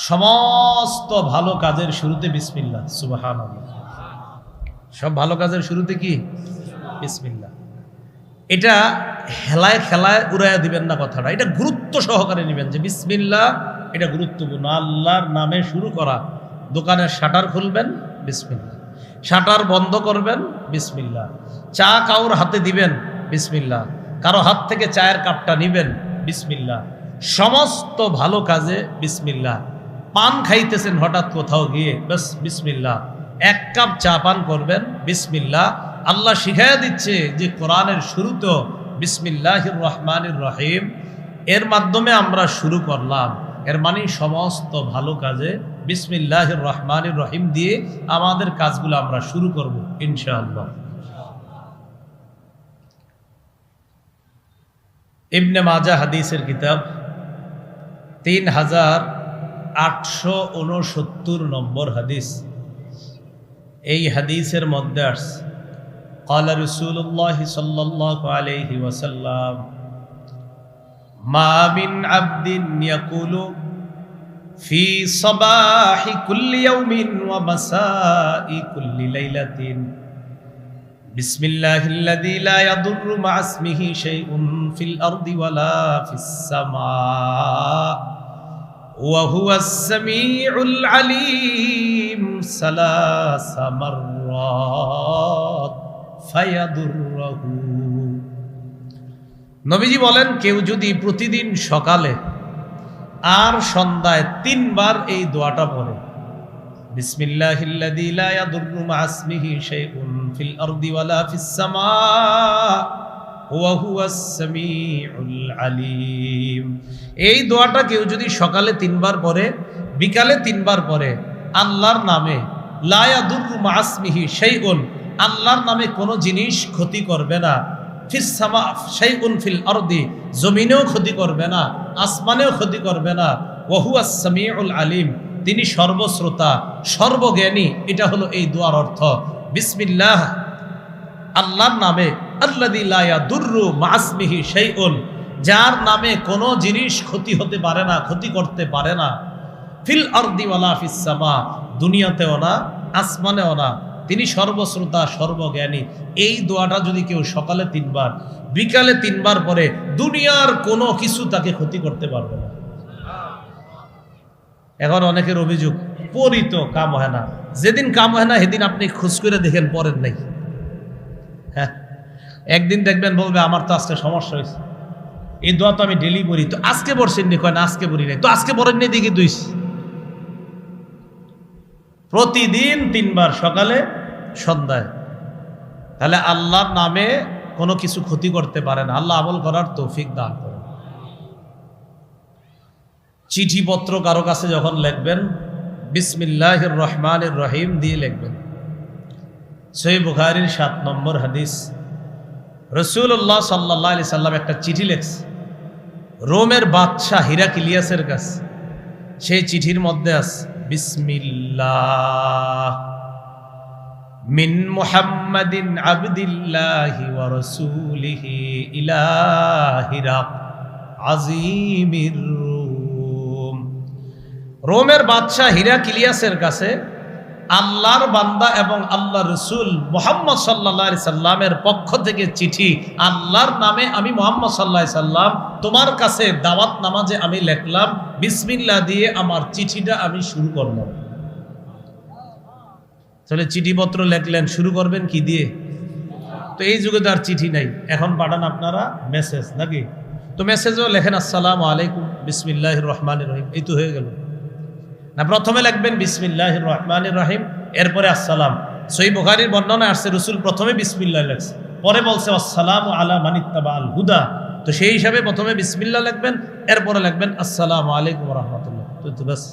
সমস্ত ভালো কাজের শুরুতে বিসমিল্লাহ। সুবহানাল্লাহ। সব ভালো কাজের শুরুতে কি? বিসমিল্লাহ। এটা হেলায় খেলায় উড়াইয়া দিবেন না কথাটা, এটা গুরুত্ব সহকারে নেবেন যে বিসমিল্লাহ এটা গুরুত্বপূর্ণ। আল্লাহর নামে শুরু করা। দোকানের শাটার খুলবেন, বিসমিল্লাহ। শাটার বন্ধ করবেন, বিসমিল্লাহ। চা কাউর হাতে দিবেন, বিসমিল্লাহ। কারো হাত থেকে চায়ের কাপটা নিবেন, বিসমিল্লাহ। সমস্ত ভালো কাজে বিসমিল্লাহ। পান খাইতেছেন হঠাৎ কোথাও গিয়ে, বাস বিসমিল্লাহ। এক কাপ চা পান করবেন, বিসমিল্লাহ। আল্লাহ শিখাইয়া দিচ্ছে যে কোরআনের শুরুতেও বিসমিল্লাহির রহমানির রহিম, এর মাধ্যমে আমরা শুরু করলাম। এর মানে সমস্ত ভালো কাজে বিসমিল্লাহির রহমানির রহিম দিয়ে আমাদের কাজগুলো আমরা শুরু করব ইনশাআল্লাহ। ইবনে মাজাহ হাদিসের কিতাব 3869 নম্বর হাদিস। এই হাদিসের মধ্যে আসছে قال رسول الله صلى الله عليه وسلم ما من عبد يقول في صباح كل يوم ومساء كل ليلة بسم الله الذي لا يضر مع اسمه شيء في الأرض ولا في السماء وهو السميع العليم 3 مرات ফায়াদুরহু। নবীজি বলেন, কেউ যদি প্রতিদিন সকালে আর সন্ধ্যায় 3 বার এই দোয়াটা পড়ে, বিসমিল্লাহিল্লাযী লা ইয়াদুররু মা ইসমিহি শাইউন ফিল আরদি ওয়ালা ফিস সামা ওয়া হুয়াস সামিউল আলিম। এই দোয়াটা কেউ যদি সকালে 3 বার পড়ে, বিকালে 3 বার পড়ে, আল্লাহর নামে লা ইয়াদুররু মা ইসমিহি শাইউন, আল্লাহর নামে কোনো জিনিস ক্ষতি করবে না, ফিস সামা শাইউন ফিল আরদি, জমিনেও ক্ষতি করবে না, আসমানেও ক্ষতি করবে না, ওয়া হুয়াস সামিউল আলিম, তিনি সর্বশ্রোতা সর্বজ্ঞানী। এটা হলো এই দোয়ার অর্থ। বিসমিল্লাহ, আল্লাহর নামে, আল্লাযী লা ইয়াদুররু মা ইসমিহি শাইউন, যার নামে কোনো জিনিস ক্ষতি হতে পারে না, ক্ষতি করতে পারে না, ফিল আরদি ওয়ালা ফিস সামা, দুনিয়াতেও না আসমানেও না, তিনি সর্বশ্রোতা সর্বজ্ঞানী। এই দোয়াটা যদি কেউ সকালে 3 বার বিকালে 3 বার পরে, দুনিয়ার কোনো কিছু তাকে ক্ষতি করতে পারবে না। এখন অনেকের অভিযোগ, পড়ি তো কাম হয় না। যেদিন কাম হয় না সেদিন আপনি খোঁজ করে দেখেন পড়েন নাই। হ্যাঁ, একদিন দেখবেন বলবে আমার তো আজকে সমস্যা হয়েছে, এই দোয়া তো আমি ডেলি পড়ি, তো আজকে পড়ছেন নি? কয় না, আজকে পড়ি নাই। তো আজকে পড়েন নি দেখি দুইস। প্রতিদিন 3 বার সকালে সন্ধ্যায়, তাহলে আল্লাহর নামে কোনো কিছু ক্ষতি করতে পারে না। আল্লাহ আমল করার তৌফিক দান করেন। চিঠিপত্র কারো কাছে যখন লিখবেন, বিসমিল্লাহির রহমানির রহিম দিয়ে লিখবেন। সহিহ বুখারীর 7 নম্বর হাদিস, রাসূলুল্লাহ সাল্লাল্লাহু আলাইহি সাল্লাম একটা চিঠি লিখছে রোমের বাদশাহ হিরাক্লিয়াসের কাছে। সেই চিঠির মধ্যে আছে বিসমিল্লাহ মিন মুহাম্মাদিন আবদিল্লাহি ওয়া রাসূলিহি ইলা হিরাক আজিমির রুম। রোমের বাদশাহ হিরাক্লিয়াসের কাছে আল্লাহর বান্দা এবং আল্লাহ রসুল মুহাম্মদ সাল্লাল্লাহু আলাইহি সাল্লামের পক্ষ থেকে চিঠি। আল্লাহর নামে আমি মুহাম্মদ সাল্লাল্লাহু আলাইহি সাল্লাম তোমার কাছে দাওয়াত নামাজে আমি লিখলাম, বিসমিল্লাহ দিয়ে আমার চিঠিটা আমি শুরু করলাম। তাহলে চিঠিপত্র লিখলেন, শুরু করবেন কি দিয়ে? তো এই যুগে তো আর চিঠি নাই, এখন পাঠান আপনারা মেসেজ, নাকি? তো মেসেজও লেখেন আসসালামু আলাইকুম বিসমিল্লাহির রহমানির রহিম, এই তো হয়ে গেল না? প্রথমে লিখবেন বিসমিল্লাহির রহমানির রহিম, এরপরে আসসালাম। সহিহ বুখারীর বর্ণনায় আসছে রসুল প্রথমে বিসমিল্লাহ লেখছে, পরে বলছে আসসালামু আলা মান ইত্তাবাআল হুদা। তো সেই হিসাবে প্রথমে বিসমিল্লাহ লিখবেন, এরপরে লিখবেন আসসালামু আলাইকুম ওয়া রাহমাতুল্লাহ। তো বাস,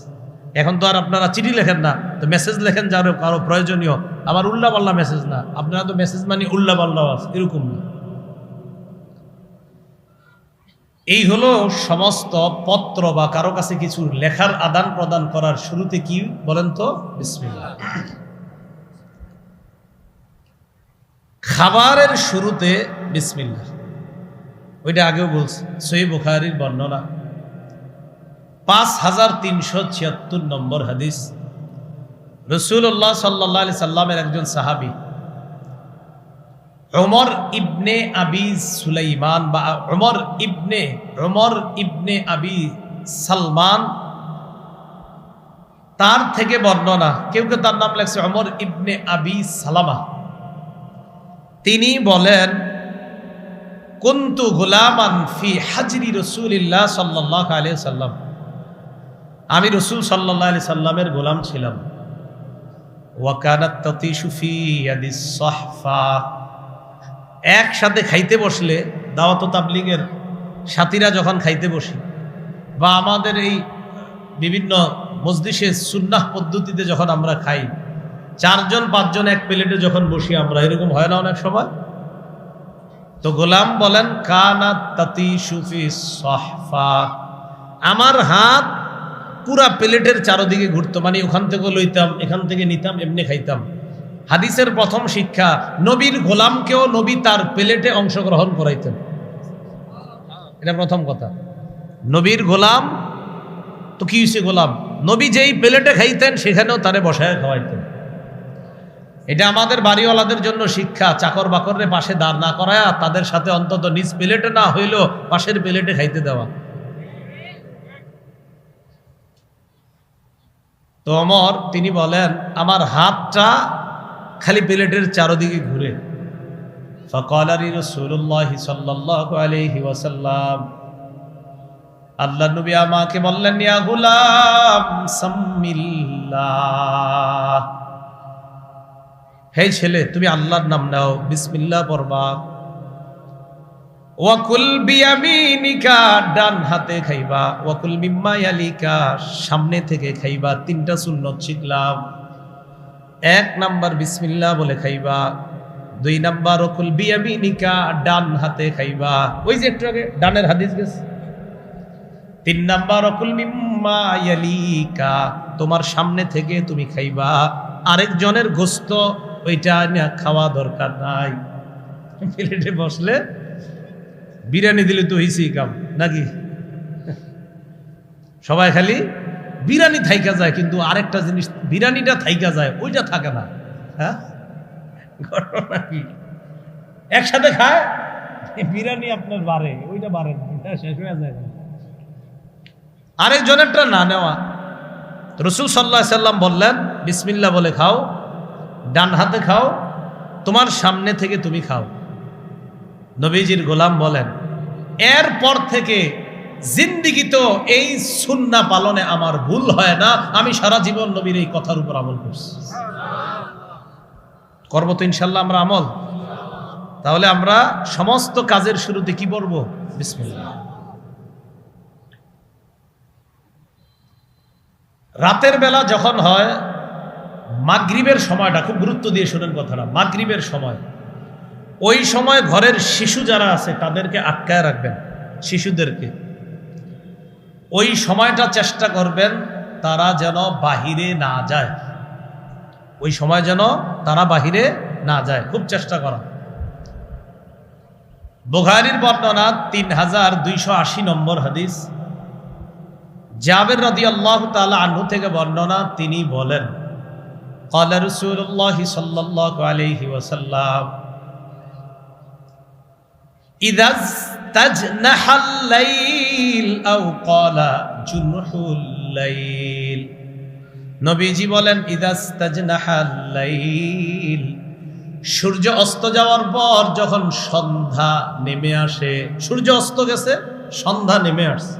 এখন তো আর আপনারা চিঠি লেখেন না, তো মেসেজ লেখেন যারও কারো প্রয়োজনীয়। আমার উল্লাহ পাল্লা মেসেজ না, আপনারা তো মেসেজ মানে উল্লাহ পাল্লা আছে, এরকম না। এই হলো সমস্ত পত্র বা কারো কাছে কিছু লেখার আদান প্রদান করার শুরুতে কি বলেন তো? বিসমিল্লাহ। খাবারের শুরুতে বিসমিল্লাহ, ওইটা আগেও বলছি, সহিহ বুখারীর বর্ণনা। 5376 নম্বর হাদিস। রাসূলুল্লাহ সাল্লাল্লাহু আলাইহি সাল্লামের একজন সাহাবী উমর ইবনে আবি সুলাইমান বা উমর ইবনে আবি সালমান, তার থেকে বর্ণনা, কেউ কেউ তার নাম লেখছে উমর ইবনে আবি সালামা। তিনি বলেন, কুনতু গুলামান ফি হাজরি রাসূলিল্লাহ সাল্লাল্লাহু আলাইহি সাল্লাম, আমি রাসূল সাল্লাল্লাহু আলাইহি সাল্লামের গোলাম ছিলাম। ওয়া কানাত তাতিশু ফি ইয়াদিস সাহফা, একসাথে খাইতে বসলে, দাওয়াত ও তাবলীগের সাথীরা যখন খাইতে বসি বা আমাদের এই বিভিন্ন মজলিসে সুন্নাহ পদ্ধতিতে যখন আমরা খাই, 4 জন 5 জন এক প্লেটে যখন বসি আমরা, এরকম হয় না অনেক সময়? তো গোলাম বলেন, কানাত তাতিশু ফি সাহফা, আমার হাত পুরা প্লেটের চারদিকে ঘুরতো, মানে ওখান থেকে লইতাম, এখান থেকে নিতাম, এমনি খাইতাম। হাদিসের প্রথম শিক্ষা, নবীর গোলামকেও নবী তার প্লেটে অংশগ্রহণ করাইতেন। এটা প্রথম কথা। নবীর গোলাম তো কি হয়েছে, গোলাম নবী যেই প্লেটে খাইতেন সেখানেও তারে বসায় খাওয়াইতেন। এটা আমাদের বাড়িওয়ালাদের জন্য শিক্ষা, চাকর বাকররে পাশে দাঁড় না করায়া তাদের সাথে অন্তত নিজ প্লেটে না হইলেও পাশের প্লেটে খাইতে দেওয়া। তো ওমর তিনি বলেন, আমার হাতটা খালি প্লেটের চারদিকে ঘুরে। ফাকালা লি রাসূলুল্লাহি সাল্লাল্লাহু আলাইহি ওয়াসাল্লাম, আল্লাহর নবী আমাকে বললেন, ইয়া গুলাম সাম্মিল্লাহ, হে ছেলে তুমি আল্লাহর নাম নাও, বিসমিল্লাহ পড়বা। ওয়াকুল বিয়ামিনিকা, ডান হাতে খাইবা। ওয়াকুল মিম্মা ইয়ালিকা, সামনে থেকে খাইবা। 3টা সুন্নত শিখলাম। 1 নাম্বার বিসমিল্লাহ বলে খাইবা। 2 নাম্বার ওয়াকুল বিয়ামিনিকা, ডান হাতে খাইবা, ওই যে একটু আগে ডানের হাদিস গেছে। 3 নাম্বার ওয়াকুল মিম্মা ইয়ালিকা, তোমার সামনে থেকে তুমি খাইবা, আরেকজনের গোশত ওইটা না খাওয়া দরকার নাই। প্লেটে বসলে বিরিয়ানি দিলে তো হইছেই কাম নাকি? সবাই খালি বিরিয়ানি থাইকা যায়, কিন্তু আরেকটা জিনিস বিরিয়ানিটা থাইকা যায়, ওইটা থাকে না। হ্যাঁ, ঘটনা কি? একসাথে খায়, বিরিয়ানি আপনার বাড়ে, ওইটা বাড়ে না, ওইটা শেষ হয়ে যায়। আরেকজনেরটা না নেওয়া। রাসূল সাল্লাল্লাহু আলাইহি সাল্লাম বললেন, বিসমিল্লাহ বলে খাও, ডান হাতে খাও, তোমার সামনে থেকে তুমি খাও। নবীজির গোলাম বলেন, এরপর থেকে জিন্দিগি তো এই সুন্নাহ পালনে আমার ভুল হয় না, আমি সারা জীবন নবীর এই কথার উপর আমল করছি। করবো তো ইনশাল্লাহ আমরা আমল। তাহলে আমরা সমস্ত কাজের শুরুতে কি বলবো? বিসমিল্লাহ। রাতের বেলা যখন হয়, মাগরিবের সময়টা খুব গুরুত্ব দিয়ে শোনেন কথাটা, মাগরিবের সময়, ওই সময় ঘরের শিশু যারা আছে তাদেরকে আটকায় রাখবেন। শিশুদেরকে ওই সময়টা চেষ্টা করবেন তারা যেন বাহিরে না যায়, ওই সময় যেন তারা বাহিরে না যায়, খুব চেষ্টা করা। বুখারীর বর্ণনা 3280 নম্বর হাদিস, জাবের রাদিয়াল্লাহু তাআলা আনহু থেকে বর্ণনা, তিনি বলেন, ক্বালা রাসূলুল্লাহ সাল্লাল্লাহু আলাইহি ওয়াসাল্লাম, ইযা তাজনাহাল লাইল আও ক্বালা জুনহুল লাইল। নবীজি বলেন, ইযা তাজনাহাল লাইল, সূর্য অস্ত যাওয়ার পর যখন সন্ধ্যা নেমে আসে, সূর্য অস্ত গেছে, সন্ধ্যা নেমে আসছে,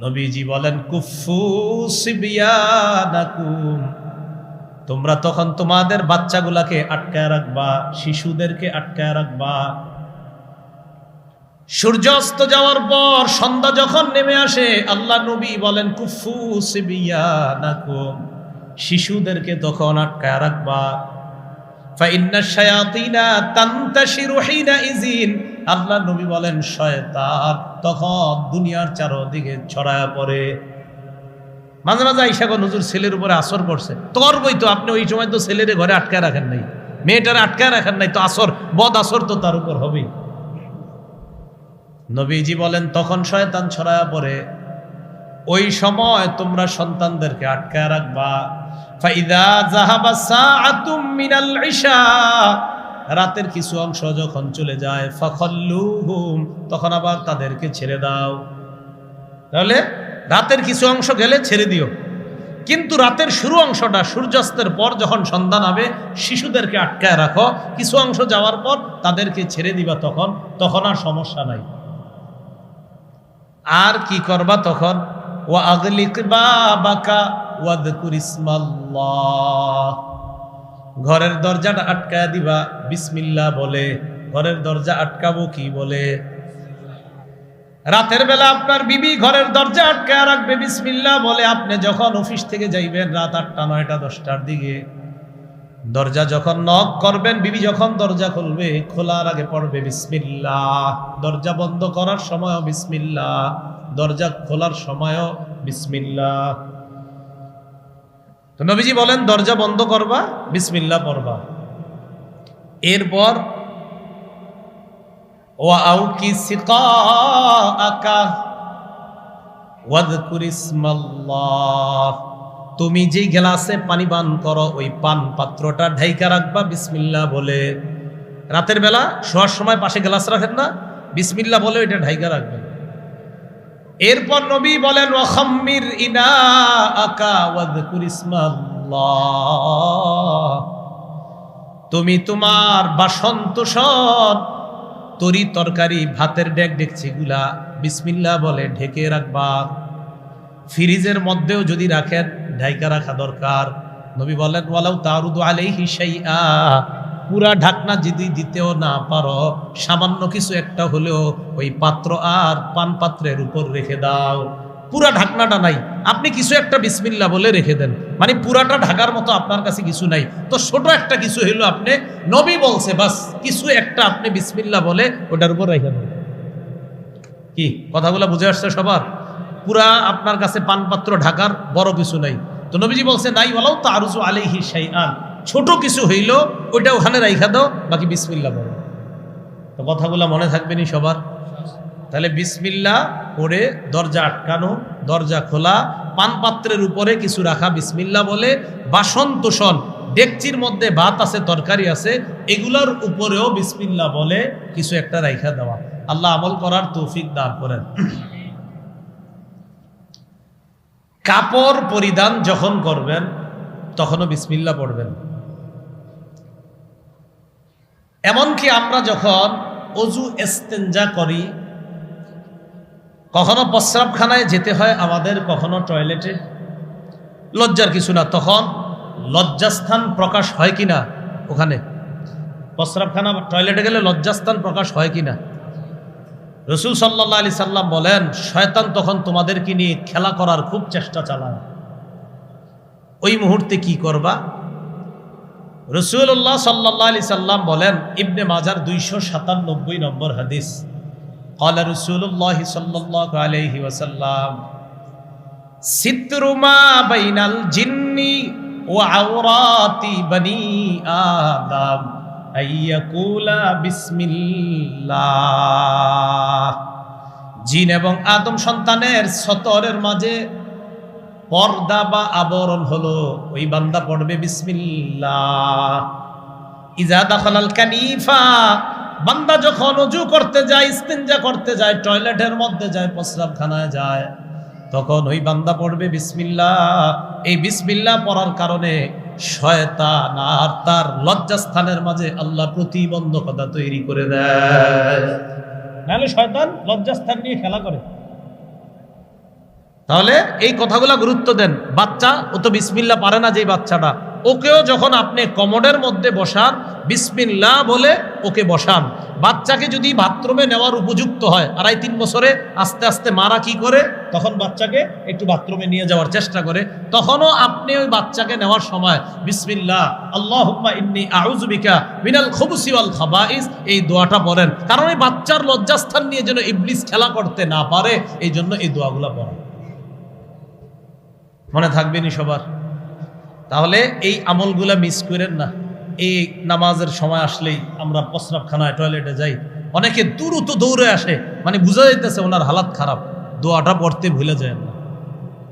নবীজি বলেন, কুফু সিবিয়ানাকুম, তোমরা তখন তোমাদের বাচ্চাগুলাকে আটকায় রাখবা, শিশুদেরকে আটকায় রাখবা। সূর্য অস্ত যাওয়ার পর সন্ধ্যা যখন নেমে আসে, আল্লাহ নবী বলেন, কুফু সিবিয়ানাকুম, শিশুদেরকে তখন আটকায় রাখবা। ফাইন্নাশ শায়াতিনা তানতাশিরু হিনাইযিন, আল্লাহ নবী বলেন, শয়তান তখন দুনিয়ার চারদিকে ছড়ায়া পড়ে। মাঝে মাঝে আইসা গো, হুজুর ছেলের উপরে আসর পড়ছে, তোর বই তো আপনি ওই সময় তো ছেলেরে ঘরে আটকায় রাখেন নাই, মেয়েটারে আটকায় রাখেন নাই, তো আসর বদ আসর তো তার উপর হবেই। নবীজি বলেন, তখন শয়তান ছড়ায়া পড়ে। ওই সময় তোমরা সন্তানদেরকে আটকায় রাখবা। ফাইদা যাহাবা সাআতুম মিনাল ইশা, রাতের কিছু অংশ যখন চলে যায়, ফাখাল্লুহুম, তখন আবার তাদেরকে ছেড়ে দাও। তাহলে রাতের কিছু অংশ গেলে ছেড়ে দিও, কিন্তু রাতের শুরু অংশটা সূর্যাস্তের পর যখন সন্ধ্যা নামে শিশুদেরকে আটকায় রাখো, কিছু অংশ যাওয়ার পর তাদেরকে ছেড়ে দিবা, তখন আর সমস্যা নাই। আর কি করবা তখন? ওয়া আগলিক বাবাকা ওয়াযকুর ইসমাল্লাহ, ঘরের দরজাটা আটকায় দিবা বিসমিল্লাহ বলে। ঘরের দরজা আটকাবো কি বলে? রাতের বেলা আপনার বিবি ঘরের দরজা আটকায় রাখবে বিসমিল্লাহ বলে। আপনি যখন অফিস থেকে যাইবেন রাত 8টা 9টা 10টার দিকে, দরজা যখন নক করবেন, বিবি যখন দরজা খুলবে, খোলার আগে পড়বে বিসমিল্লাহ, দরজা বন্ধ করার সময়ও বিসমিল্লাহ, দরজা খোলার সময়ও বিসমিল্লাহ। তো নবীজি বলেন দরজা বন্ধ করবা, বিসমিল্লাহ পড়বা। এরপর ওয়াউকি সিকাআকা ওয়াযকুর ইসমাল্লাহ, তুমি যেই গ্লাসে পানি পান করো ওই পান পাত্রটা ঢাইকা রাখবা বিসমিল্লাহ বলে। রাতের বেলা শোয়ার সময় পাশে গ্লাস রাখেন না, বিসমিল্লাহ বলে ওইটা ঢাইকা রাখবেন। এরপর নবী বলেন ওয়াখাম্মির ইনাআকা ওয়াযকুর ইসমাল্লাহ, তুমি তোমার বাসন তোষণ তরি তরকারি ভাতের ডেক ডেকচিগুলা বিসমিল্লাহ বলে ঢেকে রাখবা। ফ্রিজের মধ্যেও যদি রাখেন ঢাইকা রাখা দরকার। নবী বলেন ওয়ালাউ তারুদু আলাইহি শাইআ, পুরা ঢাকনা যদি দিতেও না পারো, সামান্য কিছু একটা হলেও ওই পাত্র আর পান পাত্রের উপর রেখে দাও। পুরা ঢাকনাটা নাই, আপনি কিছু একটা বিসমিল্লাহ বলে রেখে দেন, মানে পুরাটা ঢাকার মতো আপনার কাছে কিছু নাই, তো ছোট একটা কিছু হইলো, আপনি নবী বলছে বাস কিছু একটা আপনি বিসমিল্লাহ বলে ওটার উপর রেখে দেন। কি কথাগুলো বুঝে আসছে সবার? পুরা আপনার কাছে পানপাত্র ঢাকার বড় কিছু নাই, তো নবীজি বলছে নাই ওয়ালাউ তারুজু আলাইহি শাইআন, ছোট কিছু হইলো ওইটা ওখানে রাইখা দাও, বাকি বিসমিল্লাহ বলো। তো কথাগুলো মনে থাকবেনি সবার? তাহলে বিসমিল্লাহ করে দরজা আটকানো, দরজা খোলা, পান পাত্রের উপরে কিছু রাখা বিসমিল্লাহ বলে, বাসন তোষণ ডেকচির মধ্যে ভাত আছে তরকারি আছে এগুলোর উপরেও বিসমিল্লাহ বলে কিছু একটা রাইখা দেওয়া। আল্লাহ আমল করার তৌফিক দান করেন। কাপড় পরিধান যখন করবেন তখনও বিসমিল্লাহ পড়বেন। এমনকি আমরা যখন অজু ইস্তেঞ্জা করি, কখনো প্রস্রাবখানায় যেতে হয় আমাদের, কখনো টয়লেটে, লজ্জার কিছু না, তখন লজ্জাস্থান প্রকাশ হয় কিনা? ওখানে প্রস্রাবখানা টয়লেটে গেলে লজ্জাস্থান প্রকাশ হয় কিনা? রাসূল সাল্লাল্লাহু আলাইহি সাল্লাম বলেন শয়তান তখন তোমাদেরকে নিয়ে খেলা করার খুব চেষ্টা চালায়। ওই মুহূর্তে কি করবা? রাসূলুল্লাহ সাল্লাল্লাহু আলাইহি সাল্লাম বলেন, ইবনে মাজার 297 নম্বর হাদিস, ক্বালা রাসূলুল্লাহ সাল্লাল্লাহু আলাইহি ওয়াসাল্লাম সিতরু মা বাইনাল জিন্নি ওয়া আওরাতি বনি আদম আইয়াকুলা বিসমিল্লাহ, জিন এবং আদম সন্তানের সতরের মাঝে পর্দা বা আবরণ হলো ওই বান্দা পড়বে বিসমিল্লাহ। ইজা দাখালাল কানিফা, বান্দা যখন ওযু করতে যায়, ইস্তিনজা করতে যায়, টয়লেটের মধ্যে যায়, প্রস্রাবখানায় যায়, তখন ওই বান্দা পড়বে বিসমিল্লাহ। এই বিসমিল্লাহ পড়ার কারণে শয়তান আর তার লজ্জাস্থানের মাঝে আল্লাহ প্রতিবন্ধকতা তৈরি করে দেয়, নাহলে শয়তান লজ্জাস্থান নিয়ে খেলা করে। তাহলে এই কথাগুলো গুরুত্ব দেন। বাচ্চা ও তো বিসমিল্লাহ পারে না, যেই বাচ্চাটা, ওকেও যখন আপনি কমোডের মধ্যে বসান বিসমিল্লাহ বলে ওকে বসান। বাচ্চাকে যদি বাথরুমে নেওয়ার উপযুক্ত হয়, 2.5-3 বছরে আস্তে আস্তে মারা কি করে, তখন বাচ্চাকে একটু বাথরুমে নিয়ে যাওয়ার চেষ্টা করে, তখনও আপনি ওই বাচ্চাকে নেওয়ার সময় বিসমিল্লাহ আল্লাহুম্মা ইন্নী আউযু বিকা মিনাল খুবুসি ওয়াল খাবাইস এই দোয়াটা পড়েন, কারণ এই বাচ্চার লজ্জাস্থান নিয়ে যেন ইবলিস খেলা করতে না পারে, এই জন্য এই দোয়াগুলো পড়েন। মনে থাকবেনি সবার? তাহলে এই আমলগুলা মিস করেন না। এই নামাজের সময় আসলেই আমরা প্রস্রাবখানায় টয়লেটে যাই, অনেকে দ্রুত দৌড়ে আসে, মানে বোঝা যাইতেছে ওনার হালাত খারাপ, দোয়াটা পড়তে ভুলে যায় না।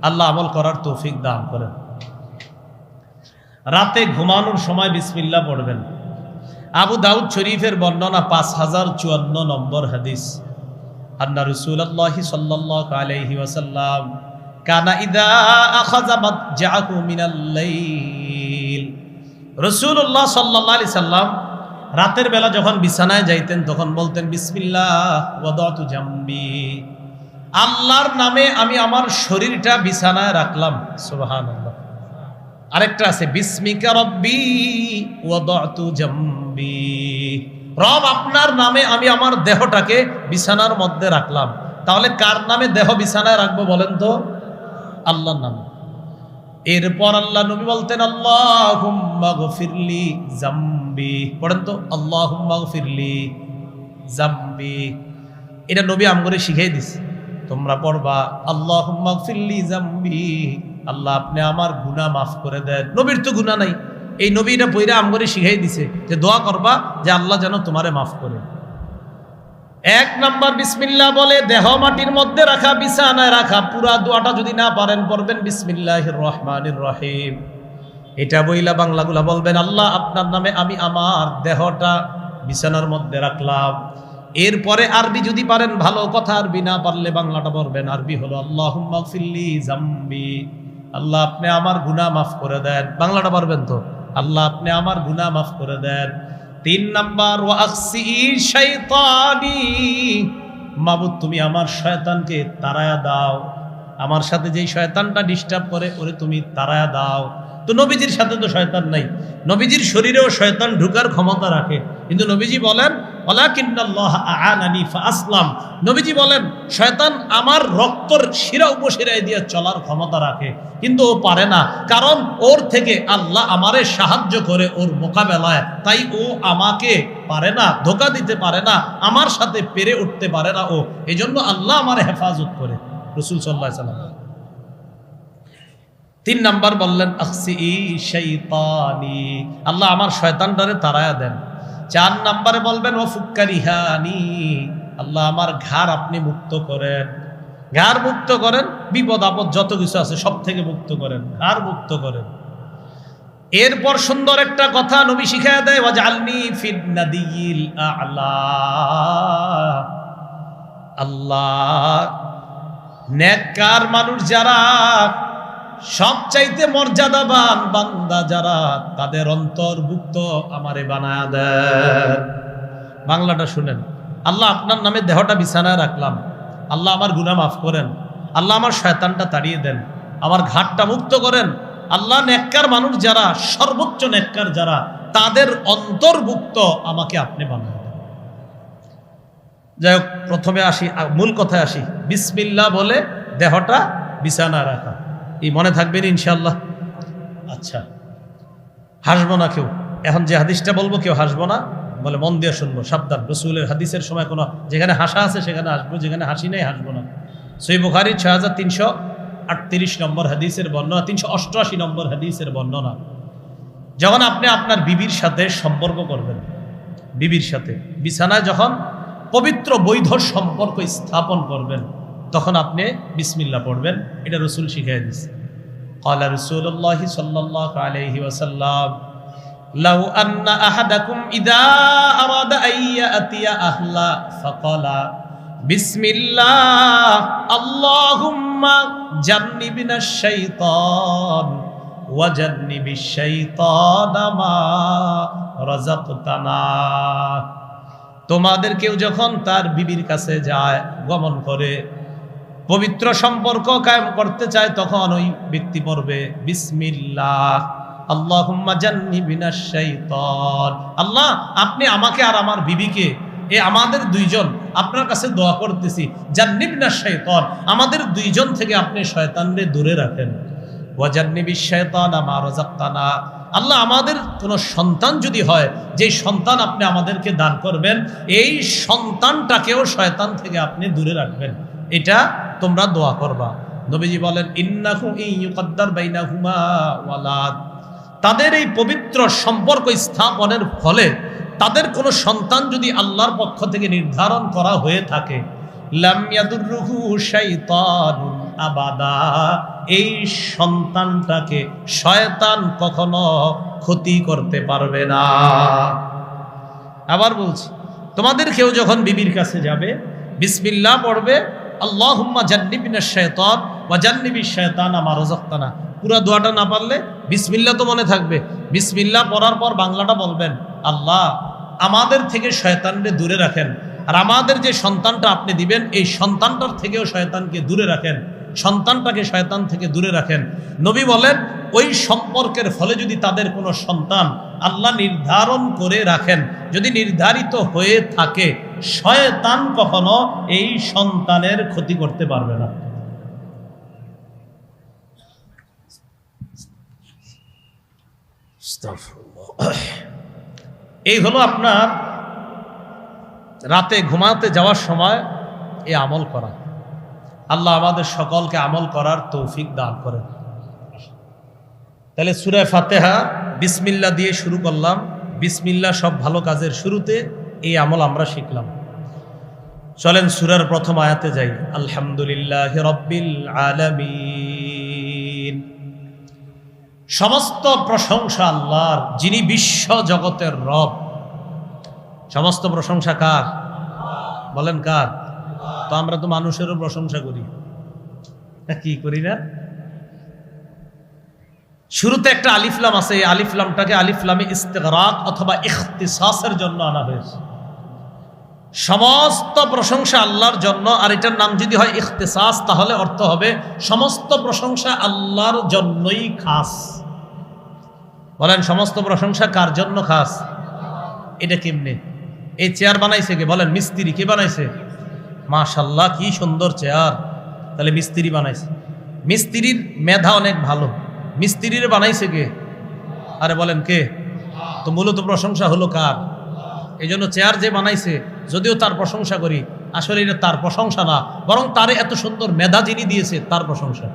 আল্লাহ আমল করার তৌফিক দান করেন। রাতে ঘুমানোর সময় বিসমিল্লাহ পড়বেন। আবু দাউদ শরীফের বর্ণনা 5054 নম্বর হাদিস। আন্না রাসূলুল্লাহি সাল্লাল্লাহু আলাইহি ওয়াসাল্লাম কানা ইযা আখাযা মাতজাহু মিনাল লাইল, রাসূলুল্লাহ সাল্লাল্লাহু আলাইহি সাল্লাম রাতের বেলা যখন বিছানায় যাইতেন তখন বলতেন বিসমিল্লাহ ওয়াদাতু জামবি, আল্লাহর নামে আমি আমার শরীরটা বিছানায় রাখলাম। সুবহানাল্লাহ। আরেকটা আছে বিসমিকা রব্বি ওয়াদাতু জামবি, রব আপনার নামে আমি আমার দেহটাকে বিছানার মধ্যে রাখলাম। তাহলে কার নামে দেহ বিছানায় রাখবো বলেন তো? আল্লাহর নামে। এরপর আল্লাহ নবী বলতেন আল্লাহুম্মা গফিরলি জামবি, পড়েন তো আল্লাহুম্মা গফিরলি জামবি। এটা নবী আমগরে শিখিয়ে দিছে, তোমরা পড়বা আল্লাহুম্মা গফিরলি জামবি, আল্লাহ আপনি আমার গুনাহ মাফ করে দেন। নবীর তো গুনাহ নাই, এই নবী এটা পইরা আমগরে শিখিয়ে দিছে যে দোয়া করবা যে আল্লাহ যেন তোমারে মাফ করে। এক নাম্বার বিসমিল্লাহ বলে দেহ মাটির মধ্যে রাখা, বিছানায় রাখা। পুরা দোয়াটা যদি না পারেন পড়বেন বিসমিল্লাহির রহমানির রহিম। এটা বইলা বাংলাগুলা বলবেন আল্লাহ আপনার নামে আমি আমার দেহটা বিছানার মধ্যে রাখলাম। এরপরে আরবি যদি পারেন ভালো কথা, আরবি না পারলে বাংলাটা পড়বেন। আরবি হলো আল্লাহুম্মা গফিরলি জামবি, আল্লাহ আপনি আমার গুনাহ মাফ করে দেন। বাংলাটা পারবেন তো? আল্লাহ আপনি আমার গুনাহ মাফ করে দেন। 3 নাম্বার ওয়া আকসি শাইতানি, মাবুদ তুমি আমার শয়তানকে তাড়ায়া দাও, আমার সাথে যেই শয়তানটা ডিস্টার্ব করে ওরে তুমি তাড়ায়া দাও। তো নবীজির সাথে তো শয়তান নাই, নবীজির শরীরেও শয়তান ঢুকার ক্ষমতা রাখে, কিন্তু নবীজি বলেন ওয়ালাকিন্নাল্লাহ আ'আনানি ফাআসলাম, নবীজি বলেন শয়তান আমার রক্তর শিরা উপশিরায় দিয়ে চলার ক্ষমতা রাখে, কিন্তু ও পারে না, কারণ ওর থেকে আল্লাহ আমারে সাহায্য করে ওর মোকাবেলায়, তাই ও আমাকে পারে না, ধোঁকা দিতে পারে না, আমার সাথে পেরে উঠতে পারে না ও, এজন্য আল্লাহ আমারে হেফাজত করে। রাসূল সাল্লাল্লাহু আলাইহি ওয়াসাল্লাম 3 নাম্বার বললেন আকসি শাইতানি, আল্লাহ আমার শয়তানটারে তাড়ায়া দেন। 4 নাম্বারে বলবেন ও ফুক্কারিহানি, আল্লাহ আমার ঘাড় আপনি মুক্ত করেন, ঘাড় মুক্ত করেন, বিপদ আপদ যত কিছু আছে সব থেকে মুক্ত করেন, ঘাড় মুক্ত করেন। এরপর সুন্দর একটা কথা নবী শিখায়া দেয় ওয়াজআলনি ফিন নাদিয়িল আ'লা, আল্লাহ নেককার মানুষ যারা, সবচাইতে মর্যাদাবান বান্দা যারা, তাদের অন্তর্ভুক্ত আমারে বানায়া দেন। বাংলাটা শুনেন, আল্লাহ আপনার নামে দেহটা বিছানায় রাখলাম, আল্লাহ আমার গুনাহ মাফ করেন, আল্লাহ আমার শয়তানটা তাড়িয়ে দেন, আমার ঘাটটা মুক্ত করেন। আল্লাহ নেককার মানুষ যারা, সর্বোচ্চ নেককার যারা, তাদের অন্তর্ভুক্ত আমাকে আপনি বানায়া দেন। যাই হোক, প্রথমে আসি, মূল কথায় আসি, বিসমিল্লাহ বলে দেহটা বিছানায় রাখা, এই মনে থাকবেন ইনশাআল্লাহ। আচ্ছা, হাসবো না কেউ, এখন যে হাদিসটা বলবো কেউ হাসবো না, বলে মন দিয়ে শুনবো, সাবধান। রাসূলের হাদিসের সময় কোনো যেখানে হাসা আছে সেখানে হাসবো, যেখানে হাসি নেই হাসবো না। সহিহ বুখারী 6338 নম্বর হাদিসের বর্ণনা, 388 নম্বর হাদিসের বর্ণনা। যখন আপনি আপনার বিবির সাথে সম্পর্ক করবেন, বিবির সাথে বিছানায় যখন পবিত্র বৈধ সম্পর্ক স্থাপন করবেন, তখন আপনি বিসমিল্লাহ পড়বেন। এটা রাসূল শিখিয়ে দিয়েছে। قال رسول الله صلى الله عليه وسلم لو أن أحدكم إذا أراد أن يأتي أهله فقال بسم الله اللهم جنبنا الشيطان وجنب الشيطان ما رزقتنا। তোমাদের কেউ যখন তার বিবির কাছে যায়, গমন করে, পবিত্র সম্পর্ক কায়েম করতে চায়, তখন ওই ব্যক্তি পড়বে বিসমিল্লাহ আল্লাহুম্মা জান্নিবিনাশ শাইতান, আল্লাহ আপনি আমাকে আর আমার বিবিকে, আমাদের দুইজন আপনার কাছে দোয়া করতেছি, জান্নিবিনাশ শাইতান, আমাদের দুইজন থেকে আপনি শয়তানকে দূরে রাখেন, ওয়া জান্নিবিশ শাইতানা মা রাযাকতানা, আল্লাহ আমাদের কোনো সন্তান যদি হয়, যে সন্তান আপনি আমাদেরকে দান করবেন, এই সন্তানটাকেও শয়তান থেকে আপনি দূরে রাখবেন। এটা তোমরা দোয়া করবা। নবীজি বলেন ইন্নাহু ইয়ুকাদ্দার বাইনাহুমা ওয়ালাদ, তাদের এই পবিত্র সম্পর্ক স্থাপনের ফলে তাদের কোনো সন্তান যদি আল্লাহর পক্ষ থেকে নির্ধারণ করা হয়ে থাকে, লাম ইয়াদুররুহু শাইতানুন আবাদা, এই সন্তানটাকে শয়তান কখনো ক্ষতি করতে পারবে না। আবার বলছি, তোমাদের কেউ যখন বিবির কাছে যাবে বিসমিল্লাহ পড়বে, আল্লাহুম্মা জান্নিবিনাশ শাইতান ওয়া জান্নিবিশ শাইতানা মা রাযাকতানা। পুরো দোয়াটা না পারলে বিসমিল্লাহ তো মনে থাকবে, বিসমিল্লাহ পড়ার পর বাংলাটা বলবেন, আল্লাহ আমাদের থেকে শয়তানকে দূরে রাখেন, আর আমাদের যে সন্তানটা আপনি দিবেন এই সন্তানটার থেকেও শয়তানকে দূরে রাখেন, সন্তানটাকে শয়তান থেকে দূরে রাখেন। নবী বলেন ওই সম্পর্কের ফলে যদি তাদের কোনো সন্তান আল্লাহ নির্ধারণ করে রাখেন, যদি নির্ধারিত হয়ে থাকে, শয়তান কখনো এই সন্তানের ক্ষতি করতে পারবে না। এই হলো আপনার রাতে ঘুমাতে যাওয়ার সময় এই আমল করা। আল্লাহ আমাদের সকলকে আমল করার তৌফিক দান করেন। তাহলে সূরা ফাতিহা বিসমিল্লাহ দিয়ে শুরু করলাম। বিসমিল্লাহ সব ভালো কাজের শুরুতে, এই আমল আমরা শিখলাম। চলেন সূরার প্রথম আয়াতে যাই। আলহামদুলিল্লাহি রাব্বিল আলামিন। সমস্ত প্রশংসা আল্লাহর, যিনি বিশ্ব জগতের রব। সমস্ত প্রশংসা কার? বলেন কার? তো আমরা তো মানুষেরও প্রশংসা করি, কি করি না? শুরুতে একটা আলিফলাম আছে, এই আলিফলামটাকে আলিফলামে ইস্তিগরাক অথবা ইখতিসাসের জন্য আনা হয়েছে। সমস্ত প্রশংসা আল্লাহর জন্য, আর এটার নাম যদি হয় ইখতিসাস তাহলে অর্থ হবে সমস্ত প্রশংসা আল্লাহর জন্যই খাস। বলেন সমস্ত প্রশংসা কার জন্য খাস? এটা কেমনে? এই চেয়ার বানাইছে কে? বলেন মিস্ত্রি। কে বানাইছে? মাশাআল্লাহ কি সুন্দর চেয়ার। তাহলে মিস্ত্রি বানাইছে। মিস্ত্রির মেধা অনেক ভালো। মিস্ত্রির বানাইছে কে? আরে বলেন কে? তো মূলত প্রশংসা হলো কার? এই জন্য চেয়ার যে বানাইছে, যদিও তার প্রশংসা করি, আসলে এটা তার প্রশংসা না, বরং তারে এত সুন্দর মেধা যিনি দিয়েছে তার প্রশংসা।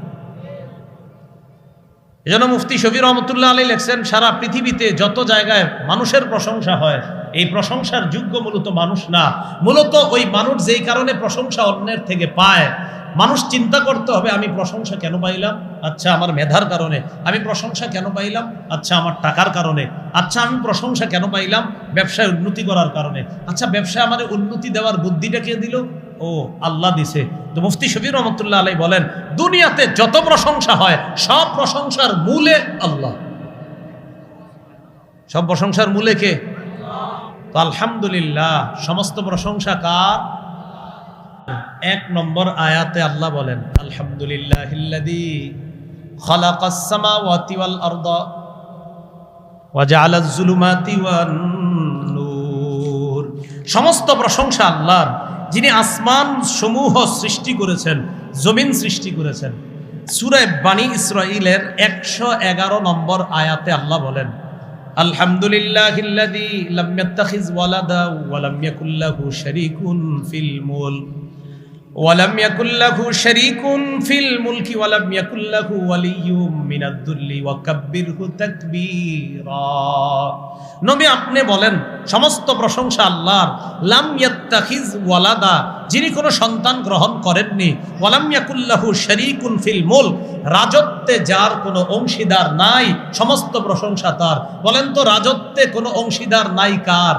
এই জন্য মুফতি শফি রহমতুল্লাহ আলাইহি লেখছেন, সারা পৃথিবীতে যত জায়গায় মানুষের প্রশংসা হয়, এই প্রশংসার যোগ্য মূলত মানুষ না, মূলত ওই মানুষ যেই কারণে প্রশংসা অন্যের থেকে পায়। মানুষ চিন্তা করতে হবে, আমি প্রশংসা কেন পাইলাম? আচ্ছা আমার মেধার কারণে। আমি প্রশংসা কেন পাইলাম? আচ্ছা আমার টাকার কারণে। আচ্ছা আমি প্রশংসা কেন পাইলাম? ব্যবসায় উন্নতি করার কারণে। আচ্ছা ব্যবসায় আমার উন্নতি দেওয়ার বুদ্ধিটা কে দিল? ও আল্লাহ দিছে। তো মুফতি শফি রহমতুল্লাহ আলাইহি বলেন, দুনিয়াতে যত প্রশংসা হয় সব প্রশংসার মূলে আল্লাহ। সব প্রশংসার মূলে কে? তো আলহামদুলিল্লাহ সমস্ত প্রশংসা কার? এক নম্বর আয়াতে আল্লাহ বলেন, আলহামদুলিল্লাহিল্লাযী খালাকাস সামাওয়াতি ওয়াল আরদা ওয়া জাআলাজ যুলুমাতি ওয়ান নূর। সমস্ত প্রশংসা আল্লাহর, যিনি আসমান সমূহ সৃষ্টি করেছেন, জমিন সৃষ্টি করেছেন। সূরা বানী ইসরাঈলের 111 নম্বর আয়াতে আল্লাহ বলেন, আলহামদুলিল্লাহিল্লাযী লাম ইয়াত্তাখিজ ওয়ালাদা ওয়া লাম ইয়াকুল লাহু শারীকুন ফিল মুলক ওয়ালাম ইয়াকুল লাহু শারীকুন ফিল মুলকি ওয়ালাম ইয়াকুল লাহু ওয়ালিয়্যুম মিনাদ দুল্লি ওয়া কাব্বিরহু তাকবীরা। নবী আপনি বলেন সমস্ত প্রশংসা আল্লাহর। লাম ইয়াত্তাখিজ ওয়ালাদা, যিনি কোনো সন্তান গ্রহণ করেননি। ওয়ালাম ইয়াকুল লাহু শারীকুন ফিল মুলক, রাজত্বে যার কোনো অংশীদার নাই, সমস্ত প্রশংসা তার। বলেন তো রাজত্বে কোনো অংশীদার নাই কার?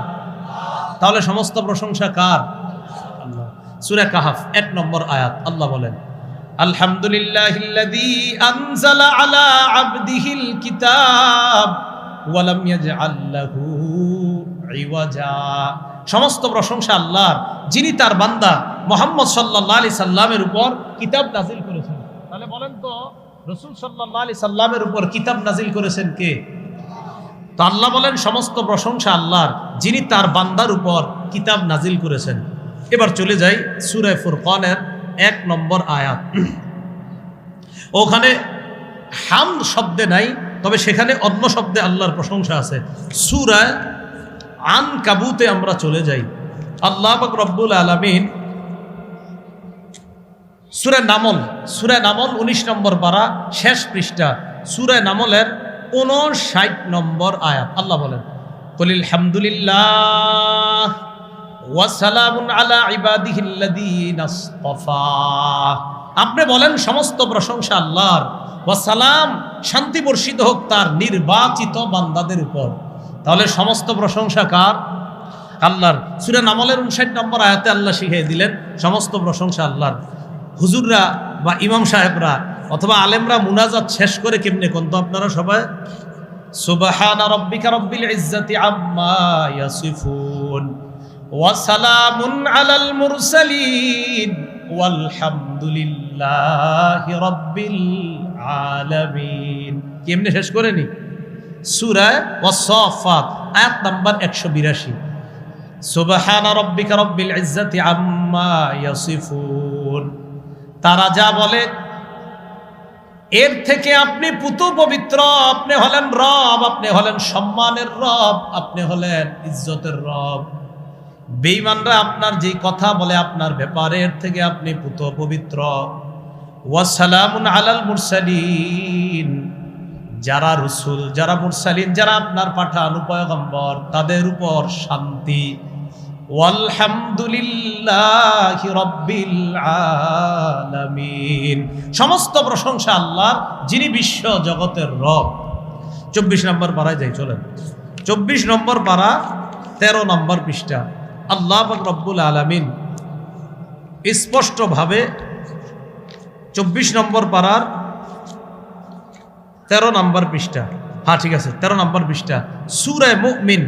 তাহলে সমস্ত প্রশংসা কার? আল্লাহ। সূরা কাহফ 1 নম্বর আয়াত আল্লাহ বলেন, আলহামদুলিল্লাহিল্লাযী আনজালা আলা আবদিহিল কিতাব ওয়া লাম ইয়াজআল লাহু ইওয়াজা। সমস্ত প্রশংসা আল্লাহর, যিনি তার বান্দা মুহাম্মদ সাল্লাল্লাহু আলাইহি সাল্লামের উপর কিতাব নাজিল করেছেন। তাহলে বলেন তো রাসূল সাল্লাল্লাহু আলাইহি সাল্লামের উপর কিতাব নাজিল করেছেন কে? তো আল্লাহ বলেন সমস্ত প্রশংসা আল্লাহর, যিনি তার বান্দার উপর কিতাব নাজিল করেছেন। এবার চলে যাই সূরা ফুরকানের 1 নম্বর আয়াত। ওখানে হামদ শব্দে নাই, তবে সেখানে অন্য শব্দে আল্লাহর প্রশংসা আছে। সূরা আনকাবুতে আমরা চলে যাই। আল্লাহ পাক রব্বুল আলামিন সূরা নামল 19 নম্বর পারা শেষ পৃষ্ঠা, সূরা নামলের 59 নম্বর আয়াত আল্লাহ বলেন, কুলিল হামদুলিল্লাহ ওয়া সালামুন আলা ইবাদিহিল্লাযীনা ইসতাফা। আপনি বলেন সমস্ত প্রশংসা আল্লাহর, ওয়া সালাম, শান্তি বর্ষিত হোক তার নির্বাচিত বান্দাদের উপর। তাহলে সমস্ত প্রশংসা কার? আল্লাহর। সূরা নামলের 59 নম্বর আয়াতে আল্লাহ শিখিয়ে দিলেন সমস্ত প্রশংসা আল্লাহর। হুজুররা বা ইমাম সাহেবরা অথবা আলেমরা মুনাজাত শেষ করে কেমনে কোন তো আপনারা সবাই সুবহানা রাব্বিকা রাব্বিল ইজ্জাতি আম্মা ইয়াসিফুন ওয়া সালামুন আলাল মুরসালিন ওয়ালহামদুলিল্লাহি রাব্বিল আলামিন। কেমনে শেষ করেনি? সূরা ওয়াস-সাফাত আয়াত নাম্বার 182। সুবহানা রাব্বিকা রাব্বিল ইজ্জাতি আম্মা ইয়াসিফুন। তারা যা বলে এর থেকে আপনি পুত পবিত্র, আপনি হলেন রব, আপনি হলেন সম্মানের রব, আপনি হলেন ইজ্জতের রব। বেঈমানরা আপনার যে কথা বলে আপনার ব্যাপারে এর থেকে আপনি পুত পবিত্র। ওয়া সালামুন আলাল মুরসালিন, যারা রাসূল, যারা মুরসালিন, যারা আপনার পাঠানো পয়গম্বর তাদের উপর শান্তি। ওয়ালহামদুলিল্লাহি রাব্বিল আলামিন, সমস্ত প্রশংসা আল্লাহর যিনি বিশ্ব জগতের রব। 24 নম্বর পারায় যাই, চলেন 24 নম্বর পারা 13 নম্বর পৃষ্ঠা। আল্লাহ পাক রব্বুল আলামিন স্পষ্টভাবে 24 নম্বর পারার 13 নম্বর পৃষ্ঠা, হ্যাঁ ঠিক আছে 13 নম্বর পৃষ্ঠা, সূরা মুমিন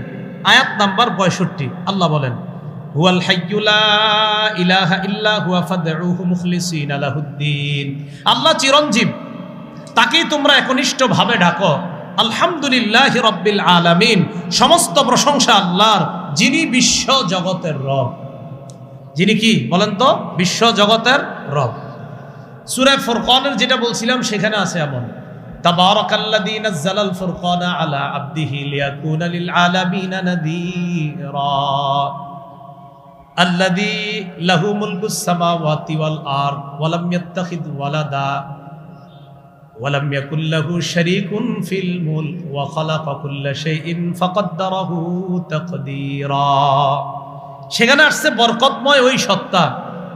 আয়াত নাম্বার 65। আল্লাহ বলেন হুয়াল হাইয়্যু লা ইলাহা ইল্লা হুয়া ফাদউহু মুখলিসিনা লাহুদ্দিন। আল্লাহ চিরঞ্জীব, তাকেই তোমরা একনিষ্ঠভাবে ডাকো। আলহামদুলিল্লাহি রাব্বিল আলামিন, সমস্ত প্রশংসা আল্লাহর যিনি বিশ্ব জগতের রব। যিনি কি বলেন তো? বিশ্ব জগতের রব। সূরা ফুরকানের যেটা বলছিলাম সেখানে আছে এমন তাবারাকাল্লাযী নাযালাল ফুরকানা আলা আবদিহি লিয়াকুনা লিল আলামিনা নাযীরা আল্লাযী লাহু মুলকুস সামাওয়াতি ওয়াল আরদ ওয়া লাম ইয়াত্তাখিয ওয়ালাদা ওয়া লাম ইয়াকুল লাহু শারীকুন ফিল মুলক ওয়া খালাকা কুল্লা শাইইন ফাকাদ্দারাহু তাকদীরা। সেখানে আসছে বরকতময় ওই সত্তা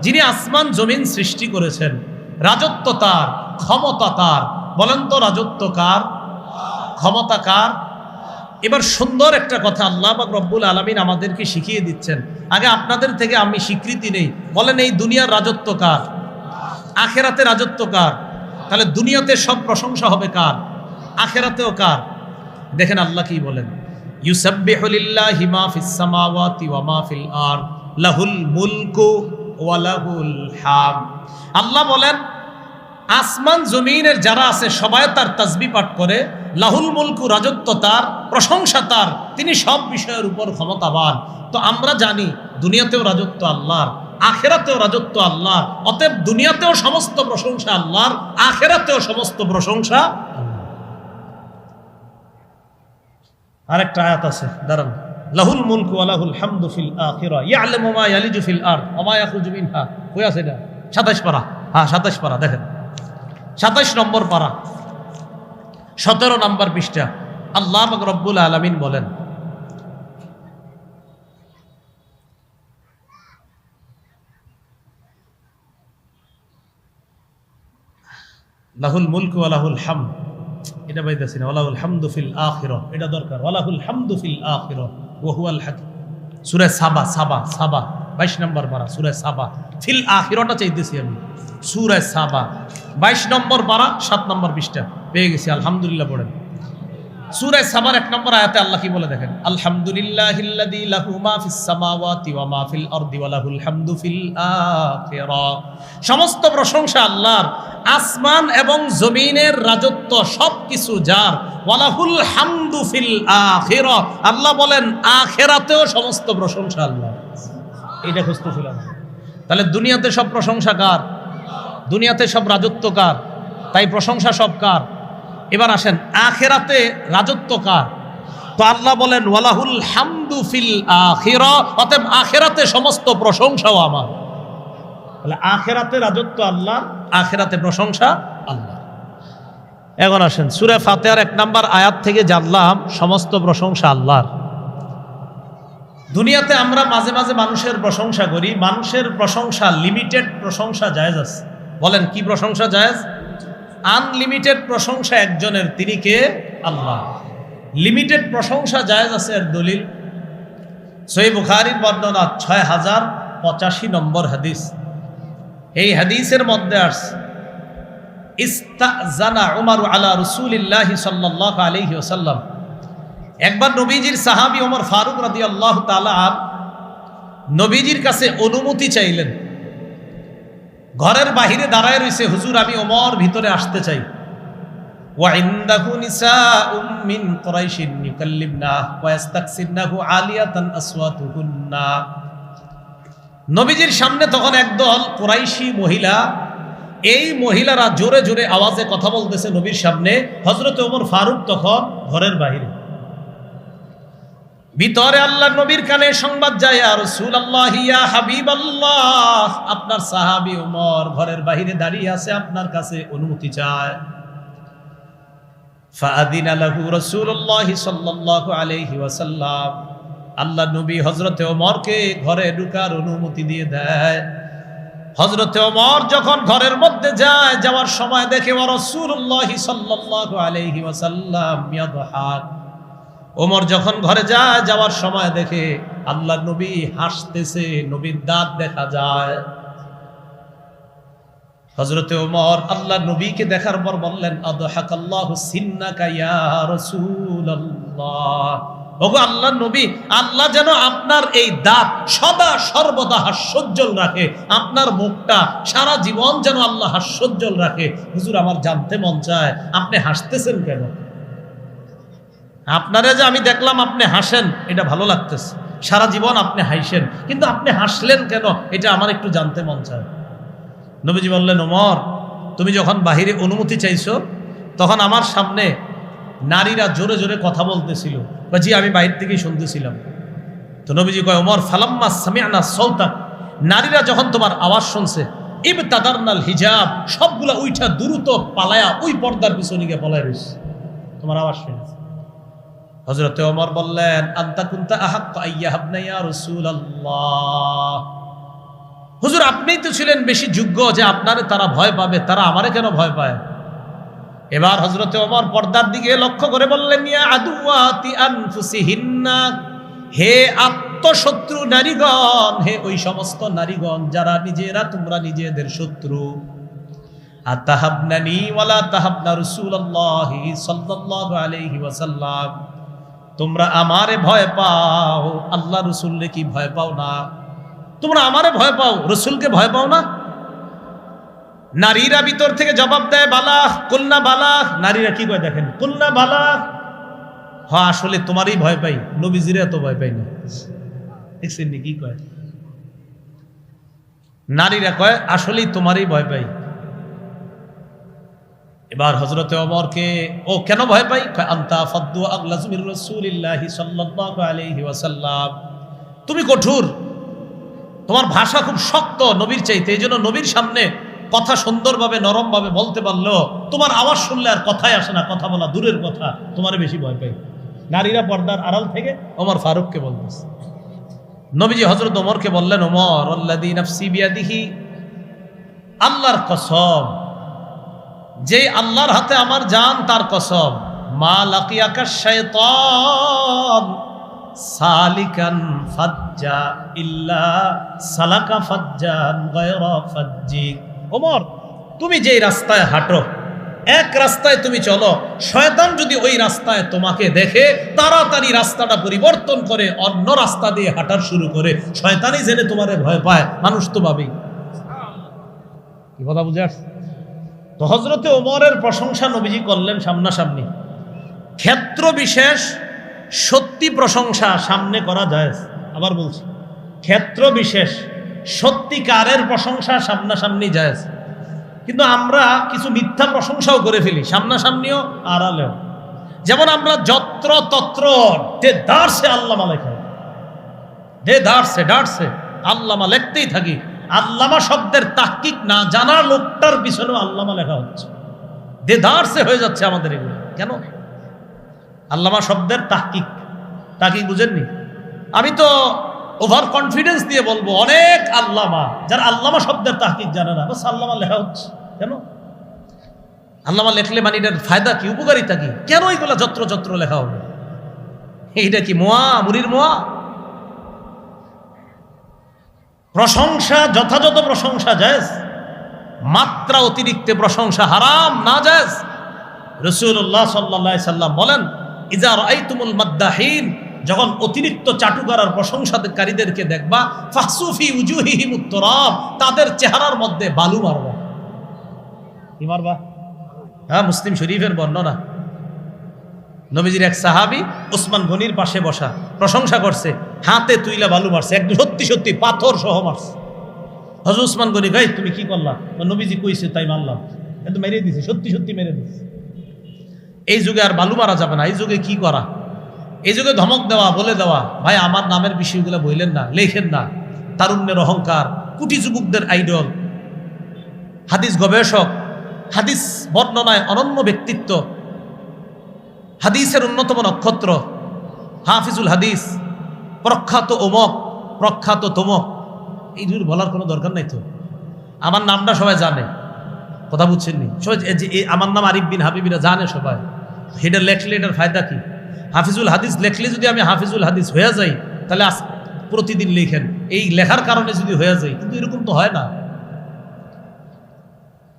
যিনি আসমান জমিন সৃষ্টি করেছেন, রাজত্ব তার, ক্ষমতা তার। বলেন তো রাজত্ব কার? ক্ষমতা কার? এবার সুন্দর একটা কথা আল্লাহ পাক রব্বুল আলামিন আমাদেরকে শিখিয়ে দিচ্ছেন। আগে আপনাদের থেকে আমি স্বীকৃতি নেই, বলেন এই দুনিয়ার রাজত্ব কার? আখেরাতে রাজত্ব কার? তাহলে দুনিয়াতে সব প্রশংসা হবে কার? আখেরাতেও কার? দেখেন আল্লাহ কি বলেন, ইউসাব্বিহু লিল্লাহি মা ফিস সামাওয়াতি ওয়া মা ফিল আরদ লাহুল মুলকু ওয়া লাহুল হামদ। আল্লাহ বলেন আসমান জমিনের যারা আছে সবাই তার তাসবিহ পাঠ করে। লাহুল মুলকু, রাজত্ব তার, প্রশংসা তার, তিনি সব বিষয়ের উপর ক্ষমতাবান। তো আমরা জানি দুনিয়াতেও রাজত্ব আল্লাহর, আখেরাতেও রাজত্ব আল্লাহর। অতএব দুনিয়াতেও সমস্ত প্রশংসা আল্লাহর, আখেরাতেও সমস্ত প্রশংসা আল্লাহর। আরেকটা আয়াত আছে, দাঁড়ান, লাহুল মুলকু ওয়া লাহুল হামদু ফিল আখিরা ইয়ালামু মা ইয়ালিজু ফিল আরদ ওয়া মা ইয়াখরুজু মিনহা। কই আছে এটা? 27 পারা, হ্যাঁ 27 পারা, দেখেন 27 নম্বর পারা 17 নম্বর পৃষ্ঠা। আল্লাহ পাক রব্বুল আলামিন বলেন লাহুল মুলকু ওয়া লাহুল হামদ, এটা পাইতেছি না, ওয়া লাহুল হামদু ফিল আখিরা, এটা দরকার, ওয়া লাহুল হামদু ফিল আখিরা ওয়া হুয়াল হাকিম। সূরা সাবা 22 নম্বর পারা, সূরা সাবা। ফিল আখিরাটা চাইতেছি আমি, সূরা সাবা 22 নম্বর পারা 7 নম্বর পৃষ্ঠা পেয়ে গেছি। আলহামদুলিল্লাহ পড়েন। সূরা সাবার 1 নম্বর আয়াতে আল্লাহ কি বলে দেখেন, আলহামদুলিল্লাহিল্লাযী লাহু মা ফিস সামাওয়াতি ওয়া মা ফিল আরদি ওয়া লাহুল হামদু ফিল আখিরা। সমস্ত প্রশংসা আল্লাহর, আসমান এবং জমিনের রাজত্ব সবকিছু যার। ওয়া লাহুল হামদু ফিল আখিরা, আল্লাহ বলেন আখিরাতেও সমস্ত প্রশংসা আল্লাহর। এটা খুঁজতেছিলাম। তাহলে দুনিয়াতে সব প্রশংসা কার? দুনিয়াতে সব রাজত্ব কার? তাই প্রশংসা সব কার? এবার আসেন আখেরাতে রাজত্ব কার? তো আল্লাহ বলেন ওয়ালাহুল হামদু ফিল আখিরা, অতএব আখেরাতে সমস্ত প্রশংসাও আমার। তাহলে আখেরাতে রাজত্ব আল্লাহ, আখেরাতে প্রশংসা আল্লাহ। এখন আসেন সূরা ফাতিহার 1 নম্বর আয়াত থেকে জানলাম সমস্ত প্রশংসা আল্লাহর। দুনিয়াতে আমরা মাঝে মাঝে মানুষের প্রশংসা করি, মানুষের প্রশংসা লিমিটেড প্রশংসা জায়েজ আছে। বলেন কি প্রশংসা জায়েজ? আনলিমিটেড প্রশংসা একজনের, তিনি কে? আল্লাহ। লিমিটেড প্রশংসা জায়েজ আছে এর দলিল সহিহ বুখারীর বর্ণনা 6085 নম্বর হাদিস। এই হাদিসের মধ্যে আসছে ইস্তাজানা উমর আলা রাসূলিল্লাহি সাল্লাল্লাহু আলাইহি ওয়াসাল্লাম। একবার নবীজির সাহাবী ওমর ফারুক রাদিয়াল্লাহু তাআলা নবীজির কাছে অনুমতি চাইলেন। ঘরের বাহিরে দাঁড়ায় রইছে, হুজুর আমি ওমর ভিতরে আসতে চাই। ওয়া ইনদাহু নিসাউম মিন কুরাইশিন ইউকাল্লিমনা ওয়া ইস্তাকসিরনাহু আলিয়াতান আসওয়াতুহুন্না। নবীজির সামনে তখন একদল কুরাইশি মহিলা, এই মহিলারা জোরে জোরে আওয়াজে কথা বলতেছে নবীর সামনে। হযরত ওমর ফারুক তখন ঘরের বাইরে। ভিতরে আল্লাহর নবীর কানে সংবাদ যায়, ইয়া রাসূলুল্লাহ ইয়া হাবিবাল্লাহ, আপনার সাহাবী ওমর ঘরের বাইরে দাঁড়িয়ে আছে, আপনার কাছে অনুমতি চায়। ফাআদিনা লাহু রাসূলুল্লাহ সাল্লাল্লাহু আলাইহি ওয়াসাল্লাম। আল্লাহর নবী হযরত ওমরকে ঘরে ঢোকার অনুমতি দিয়ে দেয়। হযরত ওমর যখন ঘরের মধ্যে যায়, যাওয়ার সময় দেখে ওয়া রাসূলুল্লাহ সাল্লাল্লাহু আলাইহি ওয়াসাল্লাম ইয়াদহাক। ওমর যখন ঘরে যায়, যাওয়ার সময় দেখে আল্লাহর নবী হাসতেছে, নবীর দাঁত দেখা যায়। হযরত ওমর আল্লাহর নবীকে দেখার পর বললেন, আদহাকাল্লাহু সিন্নাকা ইয়া রাসূলুল্লাহ। ওগো আল্লাহর নবী, আল্লাহ যেন আপনার এই দাঁত সদা সর্বদা হাস্যোজ্জ্বল রাখে, আপনার মুখটা সারা জীবন যেন আল্লাহ হাস্যোজ্জ্বল রাখে। হুজুর আমার জানতে মন চায় আপনি হাসতেছেন কেন? আপনারা যে আমি দেখলাম আপনি হাসেন, এটা ভালো লাগতেছে, সারা জীবন আপনি হাসেন, কিন্তু আপনি হাসলেন কেন এটা আমার একটু জানতে মন চায়। নবীজি বললেন, ওমর তুমি যখন বাহিরে অনুমতি চাইছো তখন আমার সামনে নারীরা জোরে জোরে কথা বলতেছিল, বা জি আমি বাইরে থেকেই শুনতেছিলাম। তো নবীজি কয়, ওমর ফালাম্মা সামি'না সাওতাক, নারীরা যখন তোমার আওয়াজ শুনছে, ইবতাদারনাল হিজাব, সবগুলা উইঠা দ্রুত পালায়া ওই পর্দার পিছনে গিয়ে পলায় রইছে, তোমার আওয়াজ শুনেছে। হযরত ওমর বললেন, আনতা কুনতা আহাক্কা আইয়াহাবনা ইয়া রাসূলুল্লাহ। হুজুর আপনিই তো ছিলেন বেশি যোগ্য যে আপনারে তারা ভয় পাবে, তারা আমারে কেন ভয় পায়? এবার হযরত ওমর পর্দার দিকে লক্ষ্য করে বললেন, ইয়া আদুওয়াতি আনফুসিহিন্না, হে আত্মশত্রু নারীগণ, হে ওই সমস্ত নারীগণ যারা নিজেরা তোমরা নিজেদের শত্রু। আতাহাবনানি ওয়ালা তাহাবনা রাসূলুল্লাহি সাল্লাল্লাহু আলাইহি ওয়াসাল্লাম, তোমরা আমারে ভয় পাও, আল্লাহ রাসূলকে কি ভয় পাও না? তোমরা আমারে ভয় পাও, রাসূলকে ভয় পাও না? নারীরা ভিতর থেকে জবাব দেয়, বালাহ কুলনা বালাহ। নারীরা কি কয় দেখেন, কুলনা বালাহ, হ্যাঁ আসলে তোমারই ভয় পাই, নবীজিরে এত ভয় পাই না। দেখছেন কি কয়? নারীরা কয় আসলেই তোমারই ভয় পাই। এবার হযরতে ওমরকে ও কেন ভয় পাই? আনতা ফাদ্দু আগলাজু মির রাসূলিল্লাহি সাল্লাল্লাহু আলাইহি ওয়াসাল্লাম, তুমি কঠোর, তোমার ভাষা খুব শক্ত নবীর চাইতে, এই জন্য নবীর সামনে কথা সুন্দরভাবে নরমভাবে বলতে পারলো, তোমার আওয়াজ শুনলে আর কথাই আসে না, কথা বলা দূরের কথা, তোমারে বেশি ভয় পাই। নারীরা পর্দার আড়াল থেকে ওমর ফারুককে বলতেছে। নবীজি হযরত ওমরকে বললেন, ওমর আল্লাযী নাফসি বিয়াদিহি, আল্লাহর কসম, যে আল্লাহর হাতে আমার জান তার কসম, মা লাকিয়াকা শাইতান সালিকান ফাজ্জা ইল্লা সালাকা ফাজ্জান গায়রা ফাজ্জিক। ওমর তুমি যেই রাস্তায় হাঁটো, এক রাস্তায় তুমি চলো, শয়তান যদি ওই রাস্তায় তোমাকে দেখে তাড়াতাড়ি রাস্তাটা পরিবর্তন করে অন্য রাস্তা দিয়ে হাঁটার শুরু করে, শয়তানই জেনে তোমারে ভয় পায়, মানুষ তো ভাবেই। কি কথা বুঝে আসছে? তো হযরতে ওমরের প্রশংসা নবীজি করলেন সামনাসামনি। ক্ষেত্র বিশেষ সত্যি প্রশংসা সামনে করা যায়, আবার বলছি ক্ষেত্র বিশেষ সত্যিকারের প্রশংসা সামনাসামনি যায়, কিন্তু আমরা কিছু মিথ্যা প্রশংসাও করে ফেলি সামনাসামনিও আড়ালেও। যেমন আমরা যত্র তত্র দে দাঁড়ছে আল্লামা লেখা, দে দাঁড়ছে ডাঁড়ছে আল্লামা লিখতেই থাকি। আল্লামা শব্দের তাহকিক না জানার লোকটার পিছনেও আল্লামা লেখা হচ্ছে, দে দাঁড়ছে হয়ে যাচ্ছে আমাদের এগুলো। কেন? আল্লামা শব্দের তাহকিক বুঝেননি? আমি তো ওভার কনফিডেন্স দিয়ে বলবো অনেক আল্লামা, যারা আল্লামা শব্দের তাহকিক জানে না, বাস আল্লামা লেখা হচ্ছে। কেন আল্লামা লেখলে মানে এটার ফায়দা কি, উপকারিতা কি? কেন এগুলা যত্র যত্র লেখা হবে? এইটা কি মোয়া, মুড়ির মোয়া? প্রশংসা, যথাযথ প্রশংসা জায়েজ, মাত্রা অতিরিক্ত প্রশংসা হারাম, না জায়েজ। রাসূলুল্লাহ সাল্লাল্লাহু আলাইহি সাল্লাম বলেন, ইজা রাআইতুমুল মাদ্দাহিন, যখন অতিরিক্ত চাটুকার প্রশংসাকারীদেরকে দেখবা, ফাহসু ফি উজুহিহিমুত তুরাব, তাদের চেহারার মধ্যে বালু মারবা। কি মারবা? হ্যাঁ, মুসলিম শরীফের বর্ণনা। নবীজির এক সাহাবী ওসমান গনির পাশে বসা, প্রশংসা করছে, হাতে তুইলা বালু মারছে, একদম সত্যি সত্যি পাথর সহ মারছে। হযরত ওসমান গনি ভাই তুমি কি করলা? নবীজি কইছে তাই মারলাম, কিন্তু মেরে দিছে, সত্যি সত্যি মেরে দিছে। এই যুগে আর বালু মারা যাবে না। এই যুগে কি করা? এই যুগে ধমক দেওয়া, বলে দেওয়া, ভাই আমার নামের বিষয়গুলো বললেন না, লেখেন না। তারুণ্যের অহংকার, কুটি যুবকদের আইডল, হাদিস গবেষক, হাদিস বর্ণনায় অনন্য ব্যক্তিত্ব, হাদিসের অন্যতম নক্ষত্র, হাফিজুল হাদিস, প্রখ্যাত অমক, প্রখ্যাত তমক, এইগুলো বলার কোনো দরকার নাই তো। আমার নামটা সবাই জানে, কথা বুঝছেননি? সবাই আমার নাম আরিফ বিন হাবিবিরা জানে সবাই। এটা লেখলে এটার ফায়দা কি? হাফিজুল হাদিস লেখলে যদি আমি হাফিজুল হাদিস হয়ে যাই, তাহলে প্রতিদিন লেখেন, এই লেখার কারণে যদি হয়ে যায়, কিন্তু এরকম তো হয় না।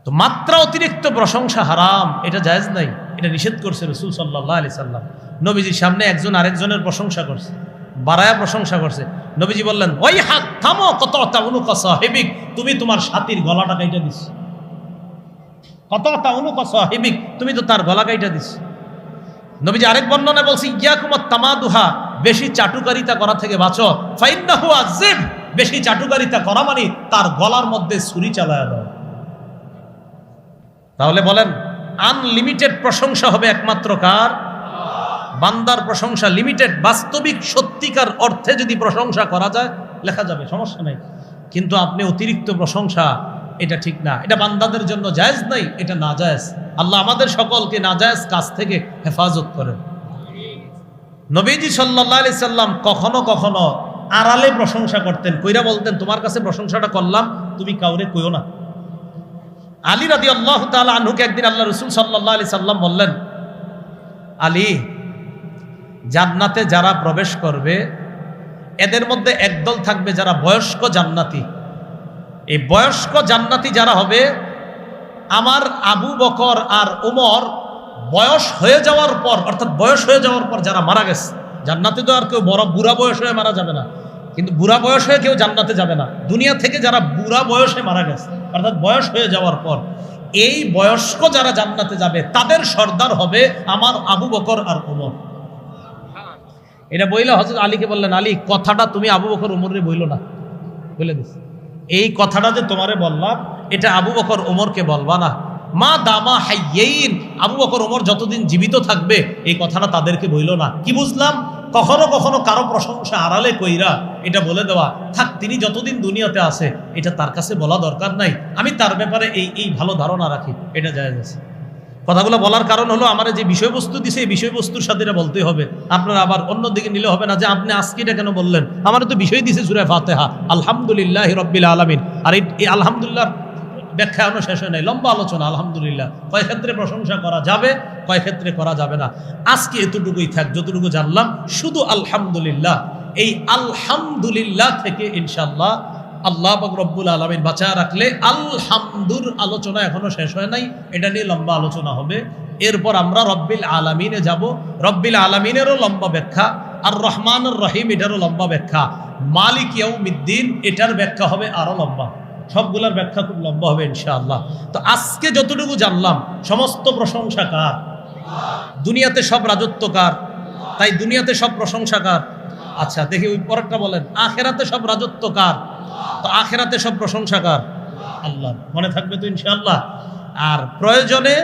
তো মাত্রা অতিরিক্ত প্রশংসা হারাম, এটা জায়েজ নাই, এটা নিষেধ করছে রাসূল সাল্লাল্লাহু আলাইহি সাল্লাম। নবীজির সামনে একজন আরেকজনের প্রশংসা করছে, বাড়ায়া প্রশংসা করছে। নবীজি বললেন, ওই হাত থামো, কতটা উনুকা সাহিবিক, তুমি তোমার সাথীর গলাটা কাইটা দিছ। কতটা উনুকা সাহিবিক, তুমি তো তার গলা কাইটা দিছ। নবীজি আরেক বর্ণনায় বলছে, ইয়াকুমাত তামাদুহা, বেশি চাটুকারিতা করা থেকে বাঁচো। ফাইন্নাহু আজিব, বেশি চাটুকারিতা করা মানে তার গলার মধ্যে ছুরি চালায়া দাও। তাহলে বলেন, আনলিমিটেড প্রশংসা হবে একমাত্র কার? বান্দার প্রশংসা লিমিটেড। বাস্তবিক সত্যিকার অর্থে যদি প্রশংসা করা যায়, লেখা যাবে, সমস্যা নেই। কিন্তু আপনি অতিরিক্ত প্রশংসা, এটা ঠিক না, এটা বান্দাদের জন্য জায়েজ নাই, এটা নাজায়েজ। আল্লাহ আমাদের সকলকে নাজায়েজ কাজ থেকে হেফাজত করেন। নবীজি সাল্লাল্লাহু আলাইহি সাল্লাম কখনো কখনো আড়ালে প্রশংসা করতেন, কইরা বলতেন, তোমার কাছে প্রশংসাটা করলাম, তুমি কাউরে কইও না। আলী রাদিয়াল্লাহু তাআলা আনহুকে একদিন আল্লাহ রাসূল সাল্লাল্লাহু আলাইহি সাল্লাম বললেন, আলী, জান্নাতে যারা প্রবেশ করবে এদের মধ্যে একদল থাকবে যারা বয়স্ক জান্নাতি। এই বয়স্ক জান্নাতি যারা হবে, আমার আবু বকর আর ওমর বয়স হয়ে যাওয়ার পর, অর্থাৎ বয়স হয়ে যাওয়ার পর যারা মারা গেছে, জান্নাতে তো আর কেউ বড় বুড়া বয়স হয়ে মারা যাবে না, কিন্তু বুড়া বয়স হয়ে কেউ জান্নাতে যাবে না। দুনিয়া থেকে যারা বুড়া বয়সে মারা গেছে, অর্থাৎ বয়স হয়ে যাওয়ার পর, এই বয়স্ক যারা জান্নাতে যাবে তাদের সর্দার হবে আমার আবু বকর আর ওমর। এটা বইলে হযরত আলীকে বললেন, আলী, কথাটা তুমি আবু বকর ওমরে বইল না, বলে দিস, এই কথাটা যে তোমারে বললাম, এটা আবু বকর ওমরকে বলবা না। মা দামা হাইয়্যিন, আবু বকর ওমর যতদিন জীবিত থাকবে এই কথাটা তাদেরকে বইল না। কি বুঝলাম? কখনো কখনো কারো প্রশংসা আড়ালে কইরা এটা বলে দেওয়া, থাক, তিনি যতদিন দুনিয়াতে আছে এটা তার কাছে বলা দরকার নাই, আমি তার ব্যাপারে এই ভালো ধারণা রাখি, এটা জায়েজ আছে। কথাগুলো বলার কারণ হলো, আমার যে বিষয়বস্তু দিছে এই বিষয়বস্তুর সাথে এটা বলতে হবে। আপনারা আবার অন্যদিকে নিলে হবে না যে আপনি আজকে এটা কেন বললেন, আমার তো বিষয় দিছে সূরা ফাতিহা, আলহামদুলিল্লাহি রাব্বিল আলামিন, আর এই আলহামদুলিল্লাহ ব্যাখ্যা এখনো শেষ হয় নাই, লম্বা আলোচনা। আলহামদুলিল্লাহ কয় ক্ষেত্রে প্রশংসা করা যাবে, কয় ক্ষেত্রে করা যাবে না। আজকে এতটুকুই থাক, যতটুকু জানলাম শুধু আলহামদুলিল্লাহ। এই আলহামদুলিল্লাহ থেকে ইনশাআল্লাহ আল্লাহ পাক রব্বুল আলামিন বাঁচায় রাখলে আলহামদুর আলোচনা এখনো শেষ হয় নাই, এটা নিয়ে লম্বা আলোচনা হবে। এরপর আমরা রব্বিল আলামিনে যাব। রব্বিল আলামিনেরও লম্বা ব্যাখ্যা, আর রহমানুর রহিম এটারও লম্বা ব্যাখ্যা, মালিক ইয়াউমিদ্দিন এটার ব্যাখ্যা হবে আরো লম্বা। সবগুলোর ব্যাখ্যা খুব লম্বা হবে ইনশাআল্লাহ। তো আজকে যতটুকু জানলাম, সমস্ত প্রশংসা কার? দুনিয়াতে সব রাজত্ব কার? তাই দুনিয়াতে সব প্রশংসা কার? আচ্ছা দেখি ওই পরেরটা বলেন, আখেরাতে সব রাজত্ব কার? তো আখেরাতে সব প্রশংসা কার? আল্লাহ। মনে থাকবে তো ইনশাআল্লাহ। আর প্রয়োজনে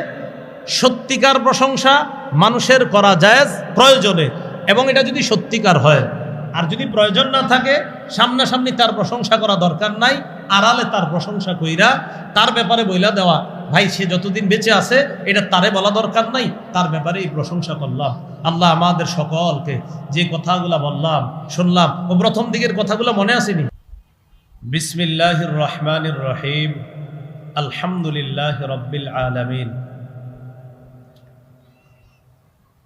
সত্যিকার প্রশংসা মানুষের করা জায়েজ প্রয়োজনে, এবং এটা যদি সত্যিকার হয়। আর যদি প্রয়োজন না থাকে, সামনাসামনি তার প্রশংসা করা দরকার নাই, আড়ালে তার প্রশংসা কইরা তার ব্যাপারে বইলা দেওয়া, ভাই সে যতদিন বেঁচে আছে এটা তারে বলা দরকার নাই, তার ব্যাপারে এই প্রশংসা করলাম। আল্লাহ আমাদের সকলকে যে কথাগুলা বললাম শুনলাম ও প্রথম দিকের কথাগুলো মনে আসেনি। বিসমিল্লাহির রহমানির রহিম, আলহামদুলিল্লাহি রাব্বিল আলামিন।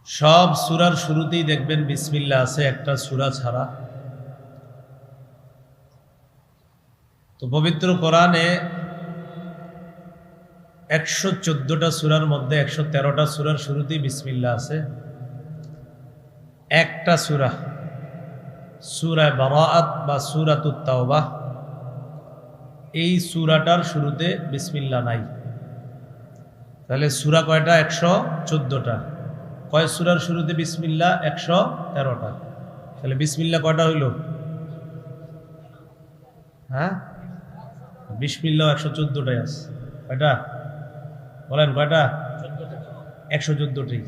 সব সূরার শুরুতেই দেখবেন বিসমিল্লাহ আছে, একটা সূরা ছাড়া। তো পবিত্র কোরআনে 114টা সূরার মধ্যে 113টা সূরার শুরুতেই বিসমিল্লাহ আছে। একটা সূরা, সূরা বারাআত বা সূরাতুত তাওবাহ, এই সূরাটার শুরুতে বিসমিল্লাহ নাই। তাহলে সূরা কয়টা? 114টা। কয় সূরার শুরুতে বিসমিল্লাহ? 113টা। তাহলে বিসমিল্লাহ কয়টা হইল? হ্যাঁ, বিসমিল্লাহ 114টাই আছে। কয়টা বলেন? কয়টা? 114টাই।